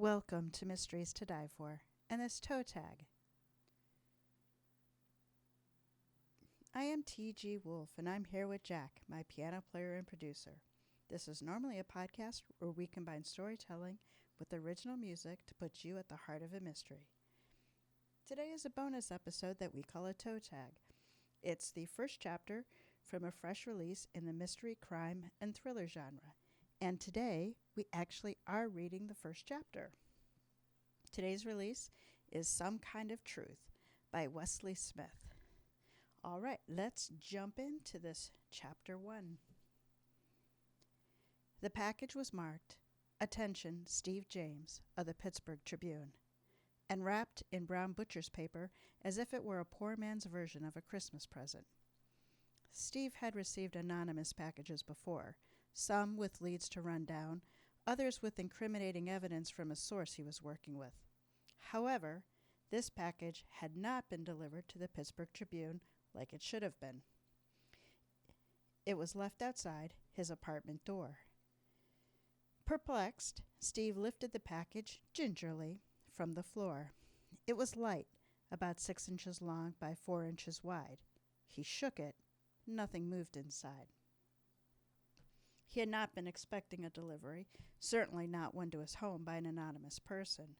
Welcome to Mysteries to Die For and this toe tag. I am TG Wolff and I'm here with Jack, my piano player and producer. This is normally a podcast where we combine storytelling with original music to put you at the heart of a mystery. Today is a bonus episode that we call a toe tag. It's the first chapter from a fresh release in the mystery, crime, and thriller genre. And today, we actually are reading the first chapter. Today's release is Some Kind of Truth by Wesley Smith. All right, let's jump into this chapter 1. The package was marked, "Attention, Steve James," of the Pittsburgh Tribune, and wrapped in brown butcher's paper as if it were a poor man's version of a Christmas present. Steve had received anonymous packages before, some with leads to run down, others with incriminating evidence from a source he was working with. However, this package had not been delivered to the Pittsburgh Tribune like it should have been. It was left outside his apartment door. Perplexed, Steve lifted the package gingerly from the floor. It was light, about 6 inches long by 4 inches wide. He shook it. Nothing moved inside. He had not been expecting a delivery, certainly not one to his home by an anonymous person.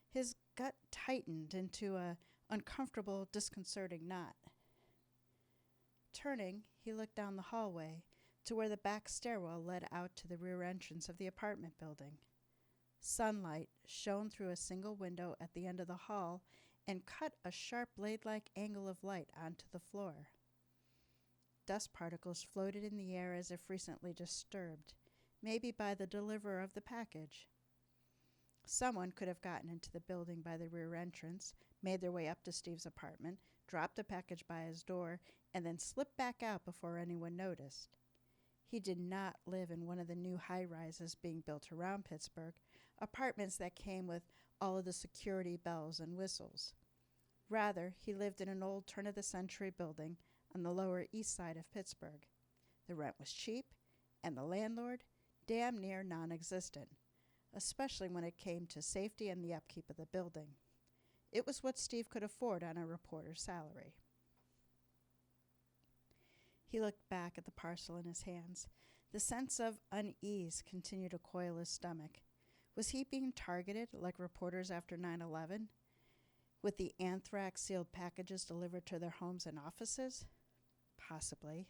His gut tightened into an uncomfortable, disconcerting knot. Turning, he looked down the hallway to where the back stairwell led out to the rear entrance of the apartment building. Sunlight shone through a single window at the end of the hall and cut a sharp blade-like angle of light onto the floor. Dust particles floated in the air as if recently disturbed, maybe by the deliverer of the package. Someone could have gotten into the building by the rear entrance, made their way up to Steve's apartment, dropped the package by his door, and then slipped back out before anyone noticed. He did not live in one of the new high-rises being built around Pittsburgh, apartments that came with all of the security bells and whistles. Rather, he lived in an old turn-of-the-century building on the Lower East Side of Pittsburgh. The rent was cheap, and the landlord damn near non-existent, especially when it came to safety and the upkeep of the building. It was what Steve could afford on a reporter's salary. He looked back at the parcel in his hands. The sense of unease continued to coil his stomach. Was he being targeted like reporters after 9/11, with the anthrax-sealed packages delivered to their homes and offices? Possibly.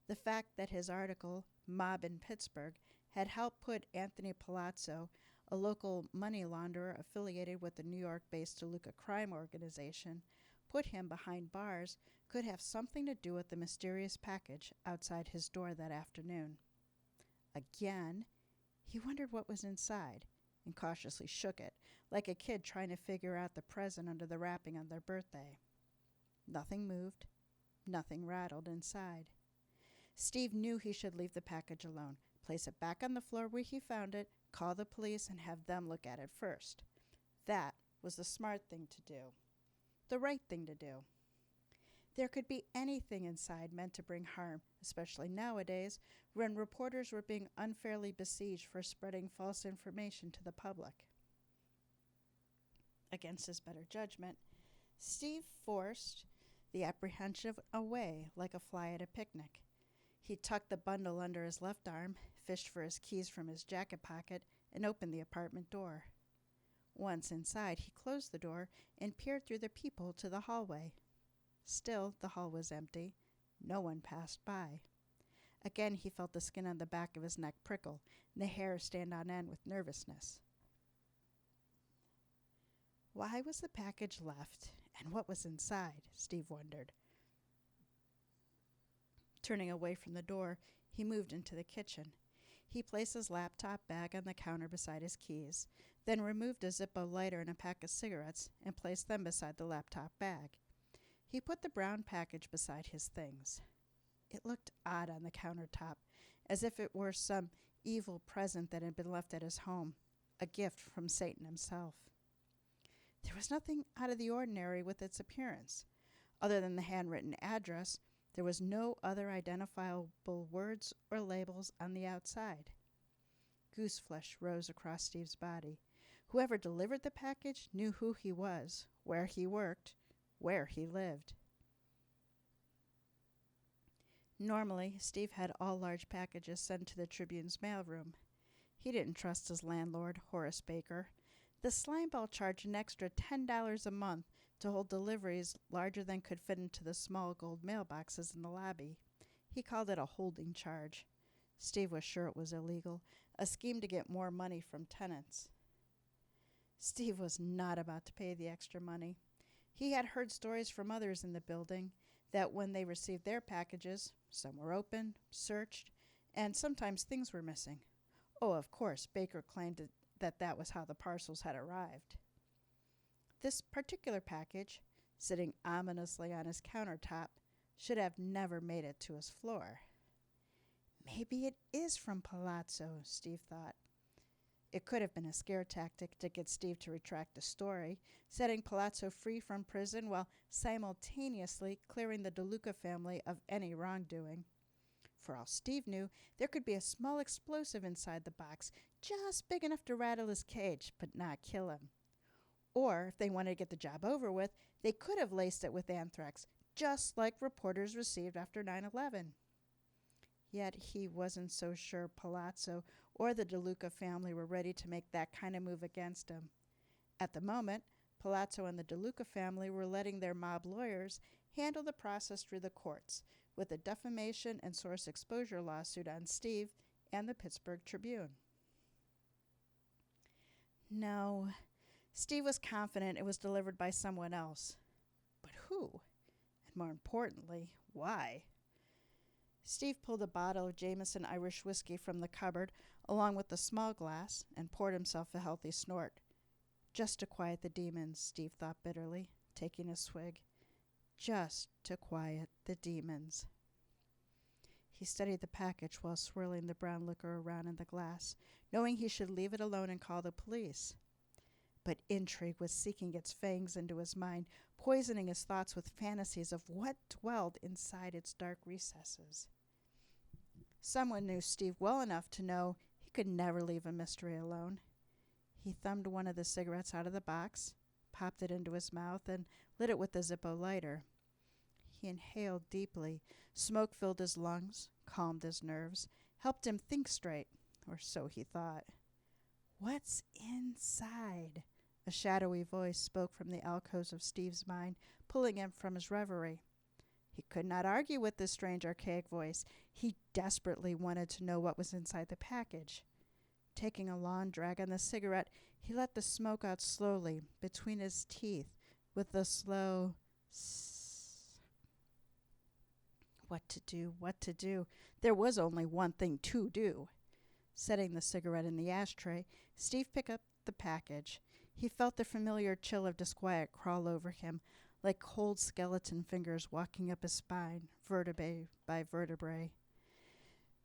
The fact that his article, Mob in Pittsburgh, had helped put Anthony Palazzo, a local money launderer affiliated with the New York-based DeLuca crime organization, put him behind bars, could have something to do with the mysterious package outside his door that afternoon. Again, he wondered what was inside, and cautiously shook it, like a kid trying to figure out the present under the wrapping on their birthday. Nothing moved. Nothing rattled inside. Steve knew he should leave the package alone, place it back on the floor where he found it, call the police, and have them look at it first. That was the smart thing to do. The right thing to do. There could be anything inside meant to bring harm, especially nowadays, when reporters were being unfairly besieged for spreading false information to the public. Against his better judgment, Steve forced the apprehension away like a fly at a picnic. He tucked the bundle under his left arm, fished for his keys from his jacket pocket, and opened the apartment door. Once inside, he closed the door and peered through the peephole to the hallway. Still, the hall was empty. No one passed by. Again, he felt the skin on the back of his neck prickle, and the hair stand on end with nervousness. Why was the package left, and what was inside? Steve wondered. Turning away from the door, he moved into the kitchen. He placed his laptop bag on the counter beside his keys, then removed a Zippo lighter and a pack of cigarettes and placed them beside the laptop bag. He put the brown package beside his things. It looked odd on the countertop, as if it were some evil present that had been left at his home, a gift from Satan himself. There was nothing out of the ordinary with its appearance. Other than the handwritten address, there was no other identifiable words or labels on the outside. Gooseflesh rose across Steve's body. Whoever delivered the package knew who he was, where he worked, where he lived. Normally, Steve had all large packages sent to the Tribune's mailroom. He didn't trust his landlord, Horace Baker. The slimeball charged an extra $10 a month to hold deliveries larger than could fit into the small gold mailboxes in the lobby. He called it a holding charge. Steve was sure it was illegal, a scheme to get more money from tenants. Steve was not about to pay the extra money. He had heard stories from others in the building that when they received their packages, some were opened, searched, and sometimes things were missing. Oh, of course, Baker claimed that was how the parcels had arrived. This particular package, sitting ominously on his countertop, should have never made it to his floor. Maybe it is from Palazzo, Steve thought. It could have been a scare tactic to get Steve to retract the story, setting Palazzo free from prison while simultaneously clearing the DeLuca family of any wrongdoing. For all Steve knew, there could be a small explosive inside the box, just big enough to rattle his cage, but not kill him. Or, if they wanted to get the job over with, they could have laced it with anthrax, just like reporters received after 9/11. Yet he wasn't so sure Palazzo or the DeLuca family were ready to make that kind of move against him. At the moment, Palazzo and the DeLuca family were letting their mob lawyers handle the process through the courts, with a defamation and source exposure lawsuit on Steve and the Pittsburgh Tribune. No, Steve was confident it was delivered by someone else. But who? And more importantly, why? Steve pulled a bottle of Jameson Irish whiskey from the cupboard along with the small glass and poured himself a healthy snort. Just to quiet the demons, Steve thought bitterly, taking a swig. Just to quiet the demons. He studied the package while swirling the brown liquor around in the glass, knowing he should leave it alone and call the police. But intrigue was seeking its fangs into his mind, poisoning his thoughts with fantasies of what dwelled inside its dark recesses. Someone knew Steve well enough to know he could never leave a mystery alone. He thumbed one of the cigarettes out of the box, popped it into his mouth, and lit it with the Zippo lighter. He inhaled deeply. Smoke filled his lungs, calmed his nerves, helped him think straight, or so he thought. What's inside? A shadowy voice spoke from the alcoves of Steve's mind, pulling him from his reverie. He could not argue with this strange, archaic voice. He desperately wanted to know what was inside the package. Taking a long drag on the cigarette, he let the smoke out slowly, between his teeth, with a slow sss. What to do? There was only one thing to do. Setting the cigarette in the ashtray, Steve picked up the package. He felt the familiar chill of disquiet crawl over him, like cold skeleton fingers walking up his spine, vertebrae by vertebrae.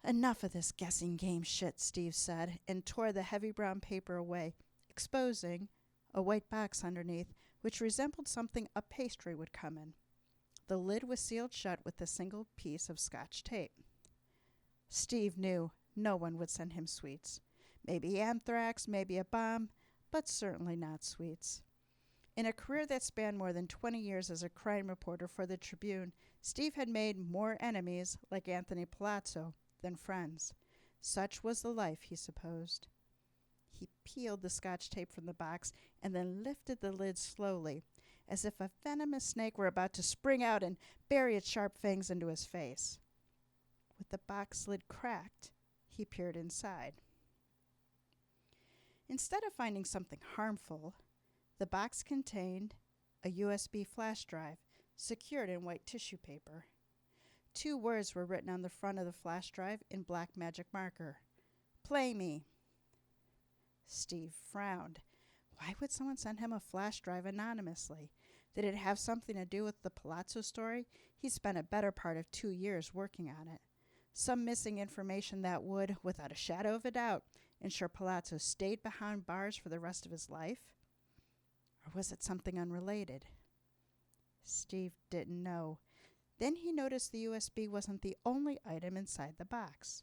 Enough of this guessing game shit, Steve said, and tore the heavy brown paper away, exposing a white box underneath, which resembled something a pastry would come in. The lid was sealed shut with a single piece of Scotch tape. Steve knew no one would send him sweets. Maybe anthrax, maybe a bomb, but certainly not sweets. In a career that spanned more than 20 years as a crime reporter for the Tribune, Steve had made more enemies, like Anthony Palazzo, than friends. Such was the life, he supposed. He peeled the Scotch tape from the box and then lifted the lid slowly, as if a venomous snake were about to spring out and bury its sharp fangs into his face. With the box lid cracked, he peered inside. Instead of finding something harmful, the box contained a USB flash drive secured in white tissue paper. 2 words were written on the front of the flash drive in black magic marker. Play me. Steve frowned. Why would someone send him a flash drive anonymously? Did it have something to do with the Palazzo story? He spent a better part of 2 years working on it. Some missing information that would, without a shadow of a doubt, ensure Palazzo stayed behind bars for the rest of his life? Or was it something unrelated? Steve didn't know. Then he noticed the USB wasn't the only item inside the box.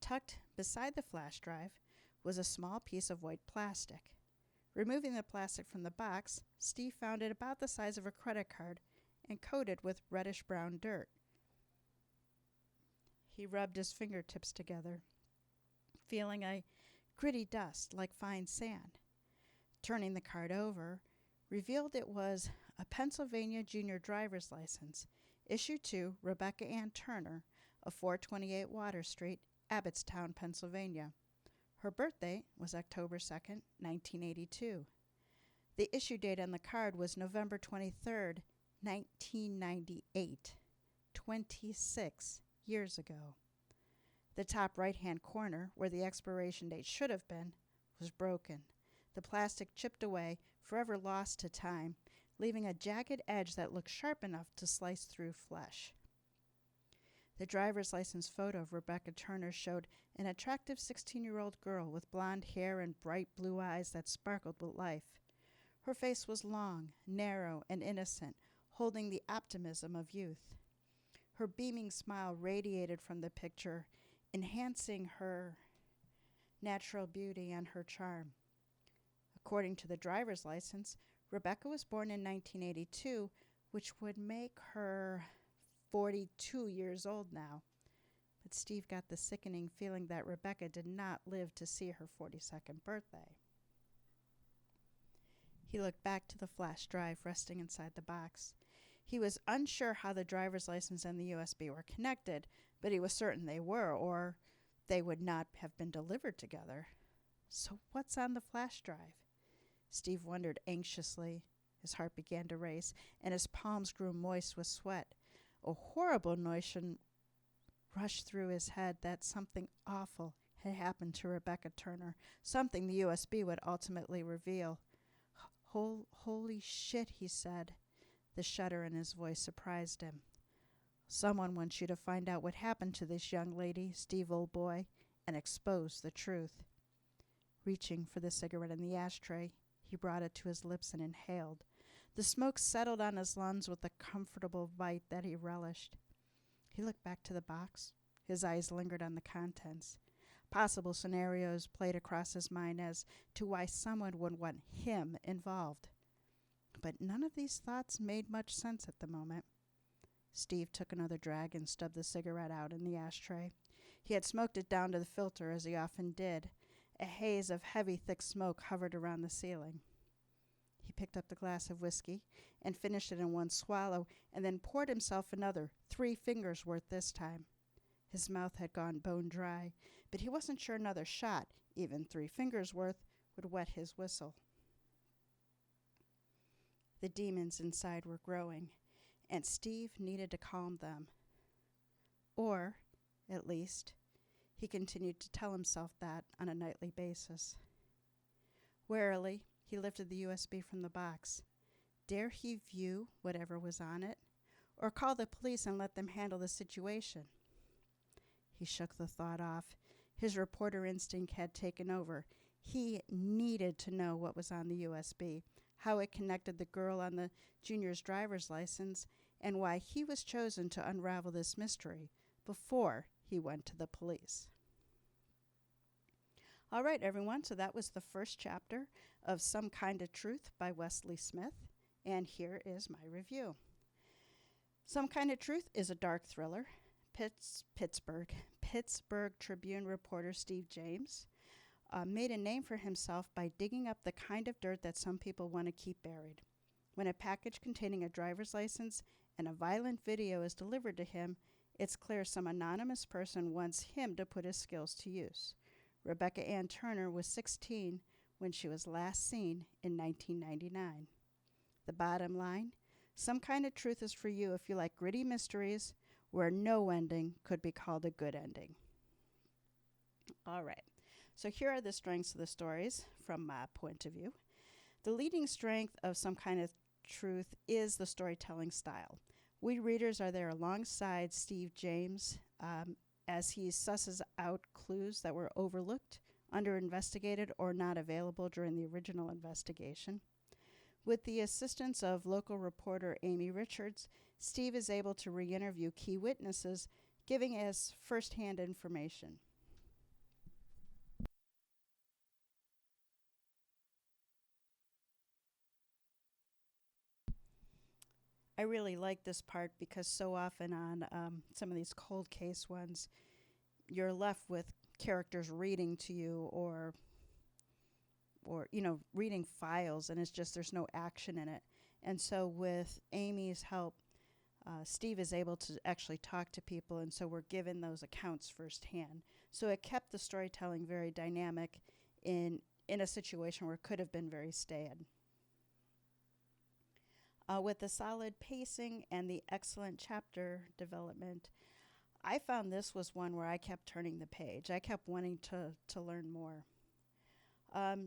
Tucked beside the flash drive was a small piece of white plastic. Removing the plastic from the box, Steve found it about the size of a credit card and coated with reddish-brown dirt. He rubbed his fingertips together, feeling a gritty dust like fine sand. Turning the card over, revealed it was a Pennsylvania junior driver's license issued to Rebecca Ann Turner of 428 Water Street, Abbottstown, Pennsylvania. Her birthday was October 2nd, 1982. The issue date on the card was November 23rd, 1998, 26 years ago. The top right-hand corner, where the expiration date should have been, was broken. The plastic chipped away, forever lost to time, leaving a jagged edge that looked sharp enough to slice through flesh. The driver's license photo of Rebecca Turner showed an attractive 16-year-old girl with blonde hair and bright blue eyes that sparkled with life. Her face was long, narrow, and innocent, holding the optimism of youth. Her beaming smile radiated from the picture, enhancing her natural beauty and her charm. According to the driver's license, Rebecca was born in 1982, which would make her 42 years old now. But Steve got the sickening feeling that Rebecca did not live to see her 42nd birthday. He looked back to the flash drive resting inside the box. He was unsure how the driver's license and the USB were connected, but he was certain they were, or they would not have been delivered together. So what's on the flash drive? Steve wondered anxiously. His heart began to race, and his palms grew moist with sweat. A horrible notion rushed through his head that something awful had happened to Rebecca Turner, something the USB would ultimately reveal. Holy shit, he said. The shudder in his voice surprised him. Someone wants you to find out what happened to this young lady, Steve, old boy, and expose the truth. Reaching for the cigarette in the ashtray, he brought it to his lips and inhaled. The smoke settled on his lungs with a comfortable bite that he relished. He looked back to the box. His eyes lingered on the contents. Possible scenarios played across his mind as to why someone would want him involved. But none of these thoughts made much sense at the moment. Steve took another drag and stubbed the cigarette out in the ashtray. He had smoked it down to the filter, as he often did. A haze of heavy, thick smoke hovered around the ceiling. He picked up the glass of whiskey and finished it in one swallow, and then poured himself another, 3 fingers worth this time. His mouth had gone bone dry, but he wasn't sure another shot, even 3 fingers worth, would wet his whistle. The demons inside were growing, and Steve needed to calm them. Or, at least, he continued to tell himself that on a nightly basis. Warily, he lifted the USB from the box. Dare he view whatever was on it, or call the police and let them handle the situation? He shook the thought off. His reporter instinct had taken over. He needed to know what was on the USB, how it connected the girl on the junior's driver's license, and why he was chosen to unravel this mystery before he went to the police. All right, everyone, so that was the first chapter of Some Kind of Truth by Wesley Smith, and here is my review. Some Kind of Truth is a dark thriller. Pittsburgh Tribune reporter Steve James made a name for himself by digging up the kind of dirt that some people want to keep buried. When a package containing a driver's license and a violent video is delivered to him, it's clear some anonymous person wants him to put his skills to use. Rebecca Ann Turner was 16 when she was last seen in 1999. The bottom line, Some Kind of Truth is for you if you like gritty mysteries where no ending could be called a good ending. All right, so here are the strengths of the stories from my point of view. The leading strength of Some Kind of Truth is the storytelling style. We readers are there alongside Steve James as he susses out clues that were overlooked, under-investigated, or not available during the original investigation. With the assistance of local reporter Amy Richards, Steve is able to re-interview key witnesses, giving us first-hand information. I really like this part because so often on some of these cold case ones, you're left with characters reading to you or reading files, and it's just there's no action in it. And so with Amy's help, Steve is able to actually talk to people, and so we're given those accounts firsthand. So it kept the storytelling very dynamic in a situation where it could have been very staid. With the solid pacing and the excellent chapter development, I found this was one where I kept turning the page. I kept wanting to learn more.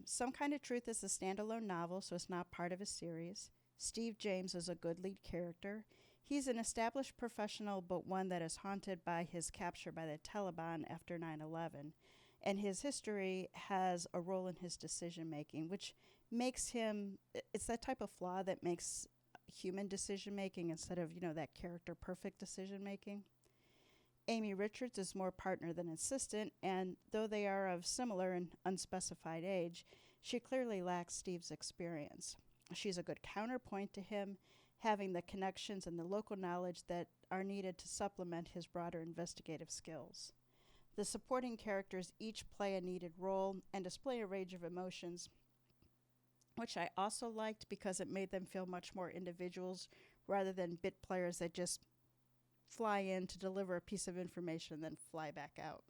Some Kind of Truth is a standalone novel, so it's not part of a series. Steve James is a good lead character. He's an established professional, but one that is haunted by his capture by the Taliban after 9/11. And his history has a role in his decision making, which makes him, it's that type of flaw that makes human decision making instead of, that character perfect decision making. Amy Richards is more partner than assistant, and though they are of similar and unspecified age, she clearly lacks Steve's experience. She's a good counterpoint to him, having the connections and the local knowledge that are needed to supplement his broader investigative skills. The supporting characters each play a needed role and display a range of emotions, which I also liked because it made them feel much more individuals rather than bit players that just fly in to deliver a piece of information and then fly back out.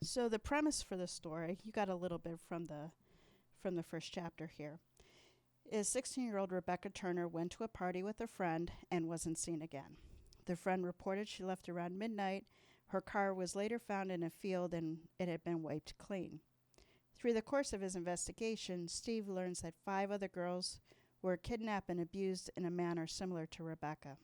So the premise for the story, you got a little bit from the first chapter here, is 16-year-old Rebecca Turner went to a party with a friend and wasn't seen again. The friend reported she left around midnight. Her car was later found in a field and it had been wiped clean. Through the course of his investigation, Steve learns that 5 other girls were kidnapped and abused in a manner similar to Rebecca.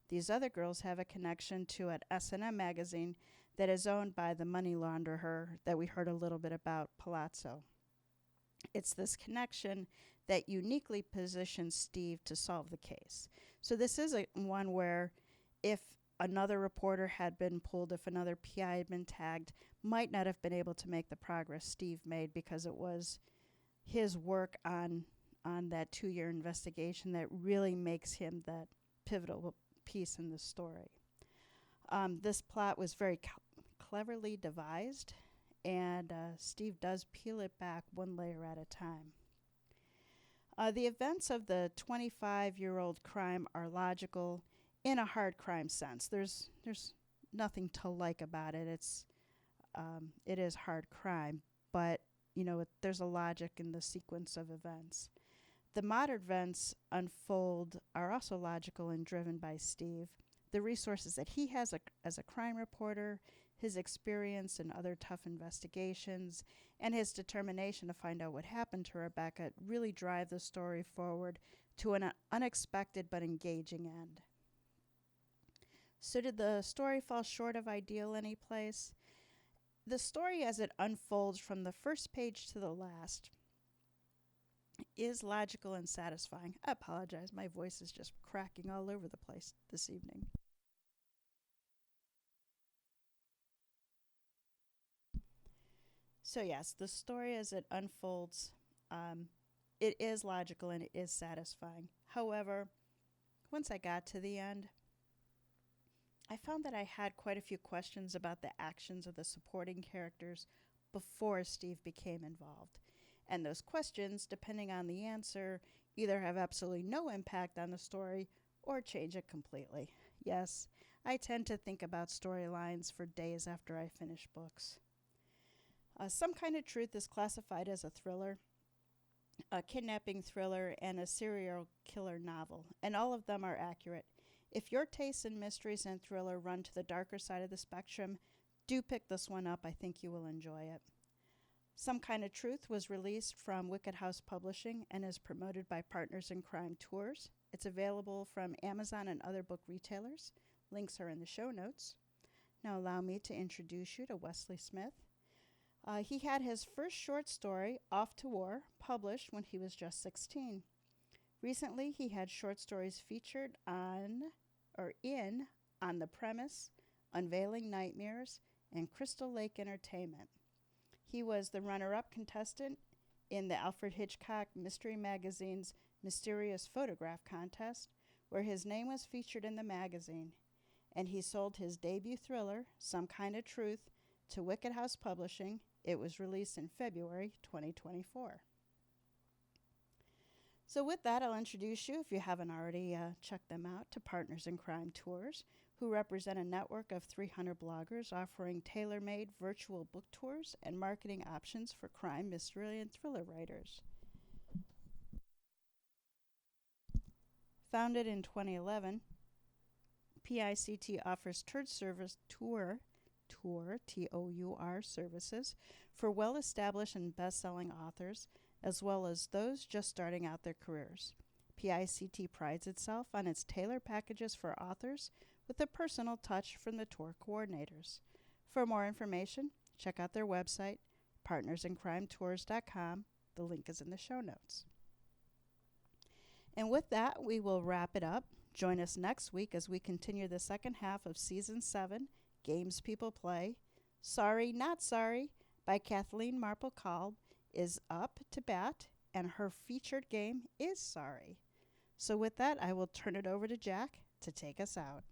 These other girls have a connection to an S&M magazine that is owned by the money launderer that we heard a little bit about, Palazzo. It's this connection that uniquely positions Steve to solve the case. So this is one where if another reporter had been pulled, if another PI had been tagged, might not have been able to make the progress Steve made because it was his work on that 2-year investigation that really makes him that pivotal piece in the story. This plot was very cleverly devised, and Steve does peel it back one layer at a time. The events of the 25-year-old crime are logical in a hard crime sense. There's nothing to like about it. It is hard crime, but there's a logic in the sequence of events. The modern events unfold are also logical and driven by Steve. The resources that he has as a crime reporter, his experience in other tough investigations, and his determination to find out what happened to Rebecca really drive the story forward to an unexpected but engaging end. So did the story fall short of ideal any place? The story as it unfolds from the first page to the last is logical and satisfying. I apologize, my voice is just cracking all over the place this evening. So yes, the story as it unfolds, it is logical and it is satisfying. However, once I got to the end, I found that I had quite a few questions about the actions of the supporting characters before Steve became involved. And those questions, depending on the answer, either have absolutely no impact on the story or change it completely. Yes, I tend to think about storylines for days after I finish books. Some Kind of Truth is classified as a thriller, a kidnapping thriller, and a serial killer novel, and all of them are accurate. If your tastes in mysteries and thriller run to the darker side of the spectrum, do pick this one up. I think you will enjoy it. Some Kind of Truth was released from Wicked House Publishing and is promoted by Partners in Crime Tours. It's available from Amazon and other book retailers. Links are in the show notes. Now allow me to introduce you to Wesley Smith. He had his first short story, Off to War, published when he was just 16. Recently, he had short stories featured in On the Premise, Unveiling Nightmares, and Crystal Lake Entertainment. He was the runner-up contestant in the Alfred Hitchcock Mystery Magazine's Mysterious Photograph Contest, where his name was featured in the magazine, and he sold his debut thriller, Some Kind of Truth, to Wicked House Publishing. It was released in February 2024. So with that, I'll introduce you, if you haven't already checked them out, to Partners in Crime Tours, who represent a network of 300 bloggers offering tailor-made virtual book tours and marketing options for crime, mystery, and thriller writers. Founded in 2011, PICT offers tour T-O-U-R services for well-established and best-selling authors, as well as those just starting out their careers. PICT prides itself on its tailored packages for authors with a personal touch from the tour coordinators. For more information, check out their website, partnersincrimetours.com. The link is in the show notes. And with that, we will wrap it up. Join us next week as we continue the second half of Season 7, Games People Play. Sorry, Not Sorry, by Kathleen Marple-Kalb, is up to bat, and her featured game is Sorry. So with that, I will turn it over to Jack to take us out.